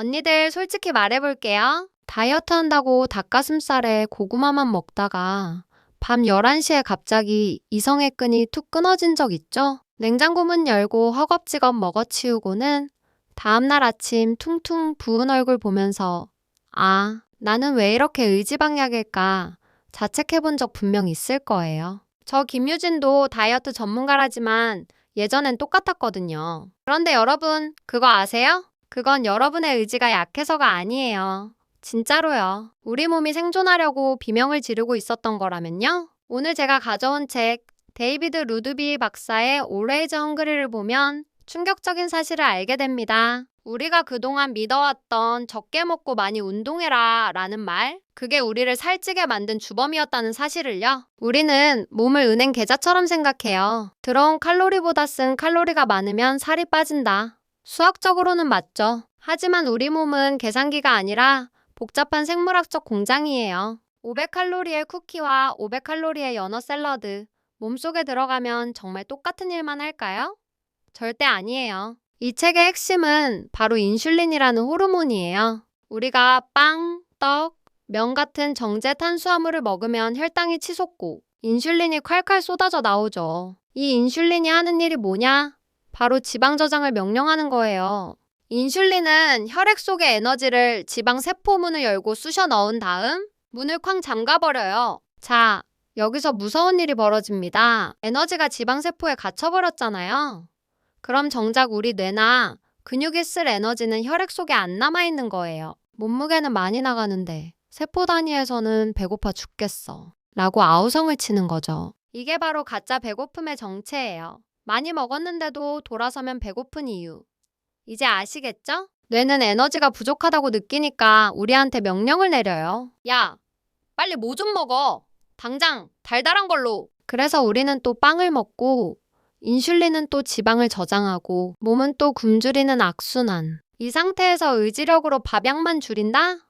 언니들 솔직히 말해볼게요. 다이어트 한다고 닭가슴살에 고구마만 먹다가 밤 11시에 갑자기 이성의 끈이 툭 끊어진 적 있죠? 냉장고 문 열고 허겁지겁 먹어치우고는 다음날 아침 퉁퉁 부은 얼굴 보면서 아, 나는 왜 이렇게 의지박약일까 자책해본 적 분명 있을 거예요. 저 김유진도 다이어트 전문가라지만 예전엔 똑같았거든요. 그런데 여러분, 그거 아세요? 그건 여러분의 의지가 약해서가 아니에요. 진짜로요. 우리 몸이 생존하려고 비명을 지르고 있었던 거라면요? 오늘 제가 가져온 책, 데이비드 루드비 박사의 Always Hungry를 보면 충격적인 사실을 알게 됩니다. 우리가 그동안 믿어왔던 적게 먹고 많이 운동해라 라는 말, 그게 우리를 살찌게 만든 주범이었다는 사실을요. 우리는 몸을 은행 계좌처럼 생각해요. 들어온 칼로리보다 쓴 칼로리가 많으면 살이 빠진다. 수학적으로는 맞죠. 하지만 우리 몸은 계산기가 아니라 복잡한 생물학적 공장이에요. 500칼로리의 쿠키와 500칼로리의 연어 샐러드, 몸속에 들어가면 정말 똑같은 일만 할까요? 절대 아니에요. 이 책의 핵심은 바로 인슐린이라는 호르몬이에요. 우리가 빵, 떡, 면 같은 정제 탄수화물을 먹으면 혈당이 치솟고 인슐린이 콸콸 쏟아져 나오죠. 이 인슐린이 하는 일이 뭐냐? 바로 지방 저장을 명령하는 거예요. 인슐린은 혈액 속의 에너지를 지방 세포문을 열고 쑤셔 넣은 다음 문을 쾅 잠가버려요. 자, 여기서 무서운 일이 벌어집니다. 에너지가 지방 세포에 갇혀버렸잖아요. 그럼 정작 우리 뇌나 근육이 쓸 에너지는 혈액 속에 안 남아있는 거예요. 몸무게는 많이 나가는데 세포 단위에서는 배고파 죽겠어 라고 아우성을 치는 거죠. 이게 바로 가짜 배고픔의 정체예요. 많이 먹었는데도 돌아서면 배고픈 이유. 이제 아시겠죠? 뇌는 에너지가 부족하다고 느끼니까 우리한테 명령을 내려요. 야, 빨리 뭐 좀 먹어. 당장 달달한 걸로. 그래서 우리는 또 빵을 먹고 인슐린은 또 지방을 저장하고 몸은 또 굶주리는 악순환. 이 상태에서 의지력으로 밥양만 줄인다?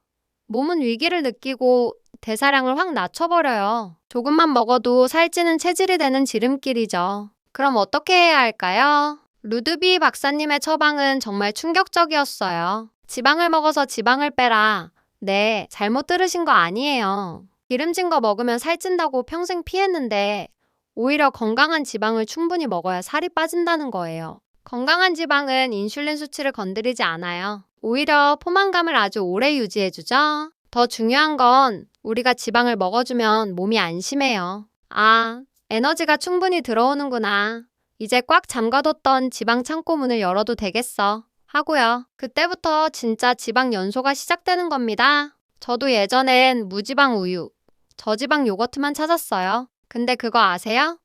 몸은 위기를 느끼고 대사량을 확 낮춰버려요. 조금만 먹어도 살찌는 체질이 되는 지름길이죠. 그럼 어떻게 해야 할까요? 루드비 박사님의 처방은 정말 충격적이었어요. 지방을 먹어서 지방을 빼라. 네, 잘못 들으신 거 아니에요. 기름진 거 먹으면 살찐다고 평생 피했는데 오히려 건강한 지방을 충분히 먹어야 살이 빠진다는 거예요. 건강한 지방은 인슐린 수치를 건드리지 않아요. 오히려 포만감을 아주 오래 유지해주죠. 더 중요한 건 우리가 지방을 먹어주면 몸이 안심해요. 아, 에너지가 충분히 들어오는구나. 이제 꽉 잠가뒀던 지방 창고 문을 열어도 되겠어. 하고요. 그때부터 진짜 지방 연소가 시작되는 겁니다. 저도 예전엔 무지방 우유, 저지방 요거트만 찾았어요. 근데 그거 아세요?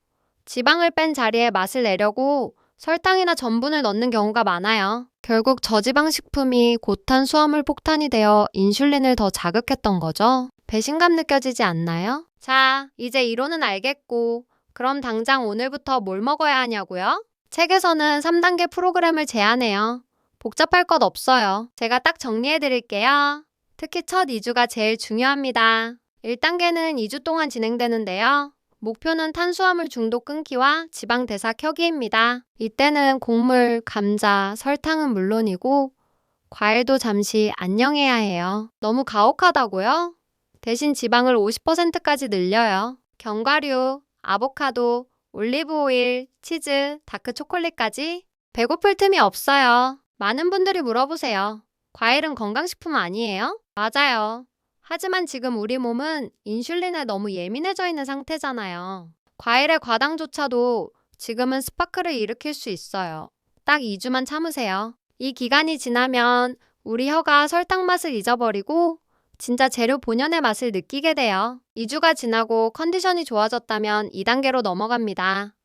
지방을 뺀 자리에 맛을 내려고 설탕이나 전분을 넣는 경우가 많아요. 결국 저지방 식품이 고탄수화물 폭탄이 되어 인슐린을 더 자극했던 거죠. 배신감 느껴지지 않나요? 자, 이제 이론은 알겠고 그럼 당장 오늘부터 뭘 먹어야 하냐고요? 책에서는 3단계 프로그램을 제안해요. 복잡할 것 없어요. 제가 딱 정리해 드릴게요. 특히 첫 2주가 제일 중요합니다. 1단계는 2주 동안 진행되는데요. 목표는 탄수화물 중독 끊기와 지방 대사 켜기입니다. 이때는 곡물, 감자, 설탕은 물론이고 과일도 잠시 안녕해야 해요. 너무 가혹하다고요? 대신 지방을 50%까지 늘려요. 견과류, 아보카도, 올리브 오일, 치즈, 다크 초콜릿까지 배고플 틈이 없어요. 많은 분들이 물어보세요. 과일은 건강식품 아니에요? 맞아요. 하지만 지금 우리 몸은 인슐린에 너무 예민해져 있는 상태잖아요. 과일의 과당조차도 지금은 스파크를 일으킬 수 있어요. 딱 2주만 참으세요. 이 기간이 지나면 우리 혀가 설탕 맛을 잊어버리고 진짜 재료 본연의 맛을 느끼게 돼요. 2주가 지나고 컨디션이 좋아졌다면 2단계로 넘어갑니다.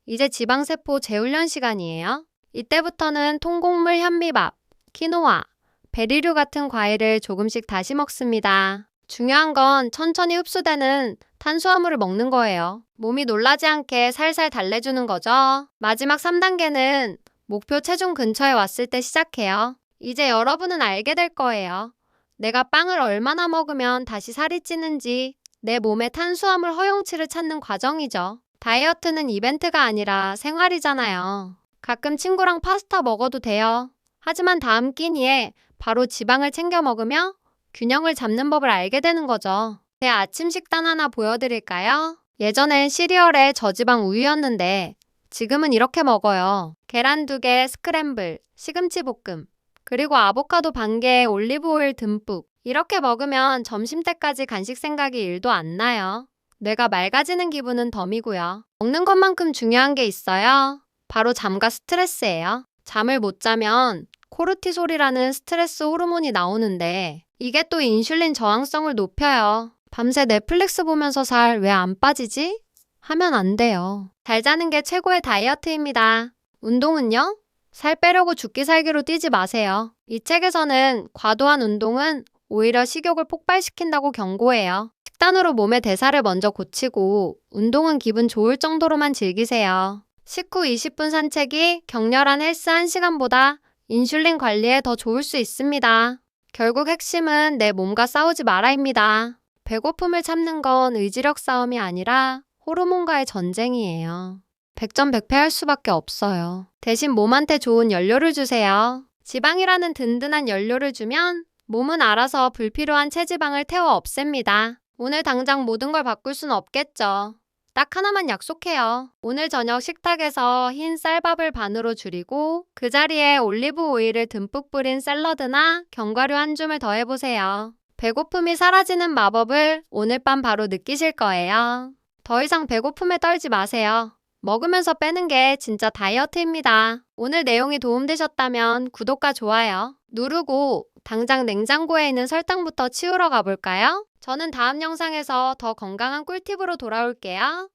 이제 지방세포 재훈련 시간이에요. 이때부터는 통곡물 현미밥, 키노아, 베리류 같은 과일을 조금씩 다시 먹습니다. 중요한 건 천천히 흡수되는 탄수화물을 먹는 거예요. 몸이 놀라지 않게 살살 달래주는 거죠. 마지막 3단계는 목표 체중 근처에 왔을 때 시작해요. 이제 여러분은 알게 될 거예요. 내가 빵을 얼마나 먹으면 다시 살이 찌는지 내 몸의 탄수화물 허용치를 찾는 과정이죠. 다이어트는 이벤트가 아니라 생활이잖아요. 가끔 친구랑 파스타 먹어도 돼요. 하지만 다음 끼니에 바로 지방을 챙겨 먹으며 균형을 잡는 법을 알게 되는 거죠. 제 아침 식단 하나 보여드릴까요? 예전엔 시리얼에 저지방 우유였는데 지금은 이렇게 먹어요. 계란 2개, 스크램블, 시금치 볶음, 그리고 아보카도 반 개에 올리브 오일 듬뿍. 이렇게 먹으면 점심때까지 간식 생각이 1도 안 나요. 뇌가 맑아지는 기분은 덤이고요. 먹는 것만큼 중요한 게 있어요. 바로 잠과 스트레스예요. 잠을 못 자면 코르티솔이라는 스트레스 호르몬이 나오는데 이게 또 인슐린 저항성을 높여요. 밤새 넷플릭스 보면서 살 왜 안 빠지지? 하면 안 돼요. 잘 자는 게 최고의 다이어트입니다. 운동은요? 살 빼려고 죽기 살기로 뛰지 마세요. 이 책에서는 과도한 운동은 오히려 식욕을 폭발시킨다고 경고해요. 식단으로 몸의 대사를 먼저 고치고 운동은 기분 좋을 정도로만 즐기세요. 식후 20분 산책이 격렬한 헬스 1시간보다 인슐린 관리에 더 좋을 수 있습니다. 결국 핵심은 내 몸과 싸우지 마라입니다. 배고픔을 참는 건 의지력 싸움이 아니라 호르몬과의 전쟁이에요. 백전백패할 수밖에 없어요. 대신 몸한테 좋은 연료를 주세요. 지방이라는 든든한 연료를 주면 몸은 알아서 불필요한 체지방을 태워 없앱니다. 오늘 당장 모든 걸 바꿀 순 없겠죠. 딱 하나만 약속해요. 오늘 저녁 식탁에서 흰 쌀밥을 반으로 줄이고 그 자리에 올리브 오일을 듬뿍 뿌린 샐러드나 견과류 한 줌을 더해보세요. 배고픔이 사라지는 마법을 오늘 밤 바로 느끼실 거예요. 더 이상 배고픔에 떨지 마세요. 먹으면서 빼는 게 진짜 다이어트입니다. 오늘 내용이 도움되셨다면 구독과 좋아요 누르고 당장 냉장고에 있는 설탕부터 치우러 가볼까요? 저는 다음 영상에서 더 건강한 꿀팁으로 돌아올게요.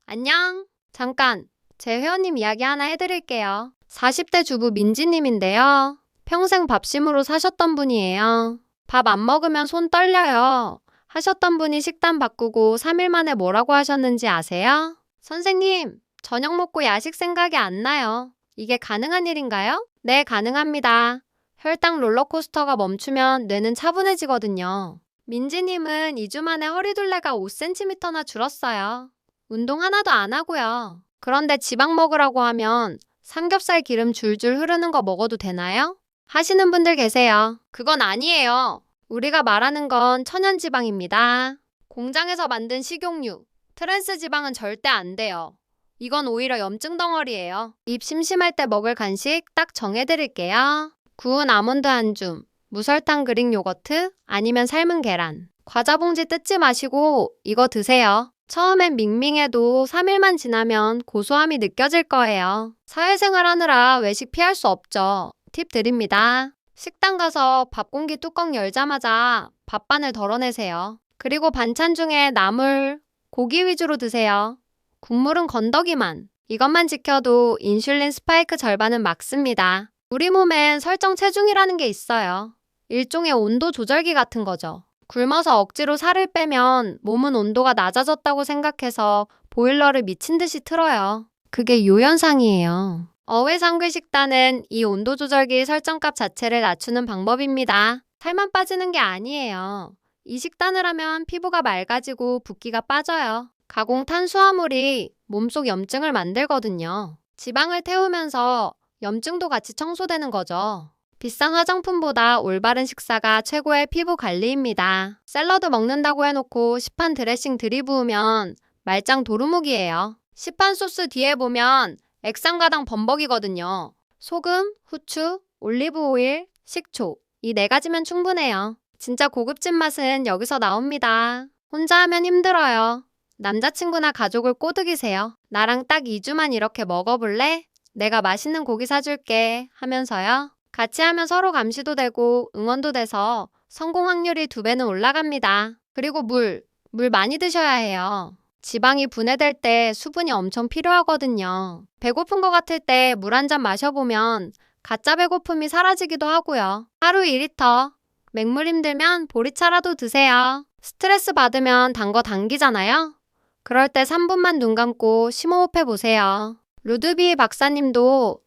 안녕! 잠깐! 제 회원님 이야기 하나 해드릴게요. 40대 주부 민지님인데요. 평생 밥심으로 사셨던 분이에요. 밥 안 먹으면 손 떨려요. 하셨던 분이 식단 바꾸고 3일 만에 뭐라고 하셨는지 아세요? 선생님, 저녁 먹고 야식 생각이 안 나요. 이게 가능한 일인가요? 네, 가능합니다. 혈당 롤러코스터가 멈추면 뇌는 차분해지거든요. 민지님은 2주 만에 허리둘레가 5cm나 줄었어요. 운동 하나도 안 하고요. 그런데 지방 먹으라고 하면 삼겹살 기름 줄줄 흐르는 거 먹어도 되나요? 하시는 분들 계세요. 그건 아니에요. 우리가 말하는 건 천연지방입니다. 공장에서 만든 식용유, 트랜스 지방은 절대 안 돼요. 이건 오히려 염증 덩어리예요. 입 심심할 때 먹을 간식 딱 정해드릴게요. 구운 아몬드 한 줌, 무설탕 그릭 요거트, 아니면 삶은 계란. 과자 봉지 뜯지 마시고 이거 드세요. 처음엔 밍밍해도 3일만 지나면 고소함이 느껴질 거예요. 사회생활 하느라 외식 피할 수 없죠. 팁 드립니다. 식당 가서 밥 공기 뚜껑 열자마자 밥반을 덜어내세요. 그리고 반찬 중에 나물, 고기 위주로 드세요. 국물은 건더기만. 이것만 지켜도 인슐린 스파이크 절반은 막습니다. 우리 몸엔 설정 체중이라는 게 있어요. 일종의 온도 조절기 같은 거죠. 굶어서 억지로 살을 빼면 몸은 온도가 낮아졌다고 생각해서 보일러를 미친 듯이 틀어요. 그게 요현상이에요. 어회상글 식단은 이 온도 조절기 설정값 자체를 낮추는 방법입니다. 살만 빠지는 게 아니에요. 이 식단을 하면 피부가 맑아지고 붓기가 빠져요. 가공 탄수화물이 몸속 염증을 만들거든요. 지방을 태우면서 염증도 같이 청소되는 거죠. 비싼 화장품보다 올바른 식사가 최고의 피부 관리입니다. 샐러드 먹는다고 해놓고 시판 드레싱 들이부으면 말짱 도루묵이에요. 시판 소스 뒤에 보면 액상가당 범벅이거든요. 소금, 후추, 올리브 오일, 식초 이 4가지면 충분해요. 진짜 고급진 맛은 여기서 나옵니다. 혼자 하면 힘들어요. 남자친구나 가족을 꼬드기세요. 나랑 딱 2주만 이렇게 먹어볼래? 내가 맛있는 고기 사줄게 하면서요. 같이 하면 서로 감시도 되고 응원도 돼서 성공 확률이 2배는 올라갑니다. 그리고 물 많이 드셔야 해요. 지방이 분해될 때 수분이 엄청 필요하거든요. 배고픈 것 같을 때 물 한 잔 마셔보면 가짜 배고픔이 사라지기도 하고요. 하루 2리터. 맹물 힘들면 보리차라도 드세요. 스트레스 받으면 단 거 당기잖아요. 그럴 때 3분만 눈 감고 심호흡해 보세요. 루드비 박사님도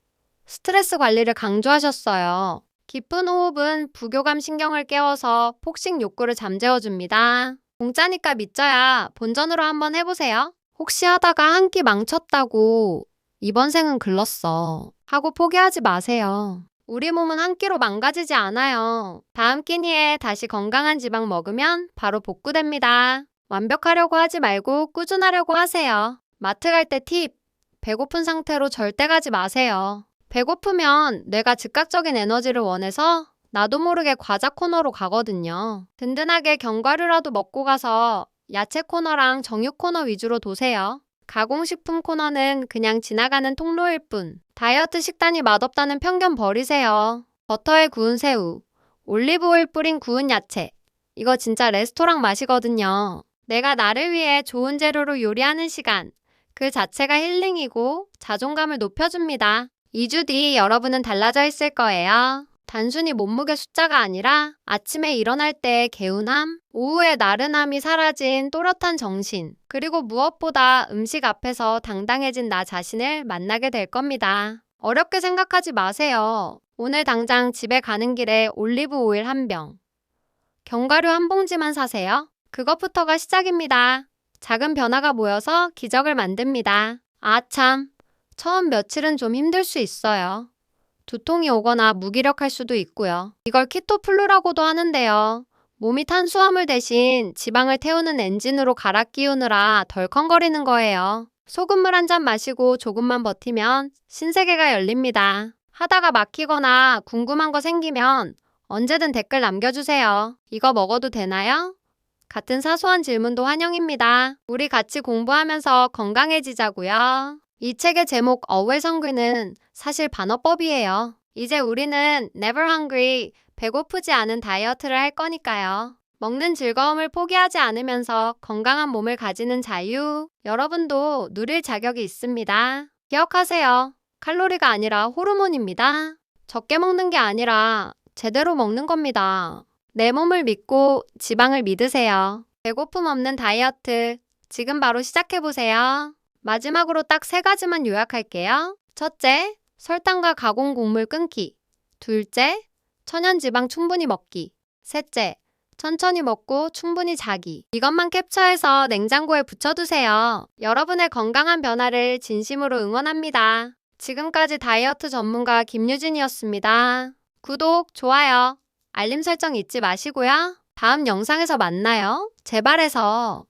스트레스 관리를 강조하셨어요. 깊은 호흡은 부교감 신경을 깨워서 폭식 욕구를 잠재워줍니다. 공짜니까 믿져야 본전으로 한번 해보세요. 혹시 하다가 한 끼 망쳤다고 이번 생은 글렀어 하고 포기하지 마세요. 우리 몸은 한 끼로 망가지지 않아요. 다음 끼니에 다시 건강한 지방 먹으면 바로 복구됩니다. 완벽하려고 하지 말고 꾸준하려고 하세요. 마트 갈 때 팁! 배고픈 상태로 절대 가지 마세요. 배고프면 뇌가 즉각적인 에너지를 원해서 나도 모르게 과자 코너로 가거든요. 든든하게 견과류라도 먹고 가서 야채 코너랑 정육 코너 위주로 도세요. 가공식품 코너는 그냥 지나가는 통로일 뿐. 다이어트 식단이 맛없다는 편견 버리세요. 버터에 구운 새우, 올리브오일 뿌린 구운 야채. 이거 진짜 레스토랑 맛이거든요. 내가 나를 위해 좋은 재료로 요리하는 시간. 그 자체가 힐링이고 자존감을 높여줍니다. 2주 뒤 여러분은 달라져 있을 거예요. 단순히 몸무게 숫자가 아니라 아침에 일어날 때의 개운함, 오후에 나른함이 사라진 또렷한 정신, 그리고 무엇보다 음식 앞에서 당당해진 나 자신을 만나게 될 겁니다. 어렵게 생각하지 마세요. 오늘 당장 집에 가는 길에 올리브 오일 한 병, 견과류 한 봉지만 사세요. 그것부터가 시작입니다. 작은 변화가 모여서 기적을 만듭니다. 아 참, 처음 며칠은 좀 힘들 수 있어요. 두통이 오거나 무기력할 수도 있고요. 이걸 키토플루라고도 하는데요. 몸이 탄수화물 대신 지방을 태우는 엔진으로 갈아 끼우느라 덜컹거리는 거예요. 소금물 한 잔 마시고 조금만 버티면 신세계가 열립니다. 하다가 막히거나 궁금한 거 생기면 언제든 댓글 남겨주세요. 이거 먹어도 되나요? 같은 사소한 질문도 환영입니다. 우리 같이 공부하면서 건강해지자고요. 이 책의 제목 Always Hungry는 사실 반어법이에요. 이제 우리는 Never Hungry, 배고프지 않은 다이어트를 할 거니까요. 먹는 즐거움을 포기하지 않으면서 건강한 몸을 가지는 자유, 여러분도 누릴 자격이 있습니다. 기억하세요. 칼로리가 아니라 호르몬입니다. 적게 먹는 게 아니라 제대로 먹는 겁니다. 내 몸을 믿고 지방을 믿으세요. 배고픔 없는 다이어트, 지금 바로 시작해보세요. 마지막으로 딱 3가지만 요약할게요. 첫째, 설탕과 가공 곡물 끊기. 둘째, 천연 지방 충분히 먹기. 셋째, 천천히 먹고 충분히 자기. 이것만 캡처해서 냉장고에 붙여두세요. 여러분의 건강한 변화를 진심으로 응원합니다. 지금까지 다이어트 전문가 김유진이었습니다. 구독, 좋아요, 알림 설정 잊지 마시고요. 다음 영상에서 만나요. 제발해서.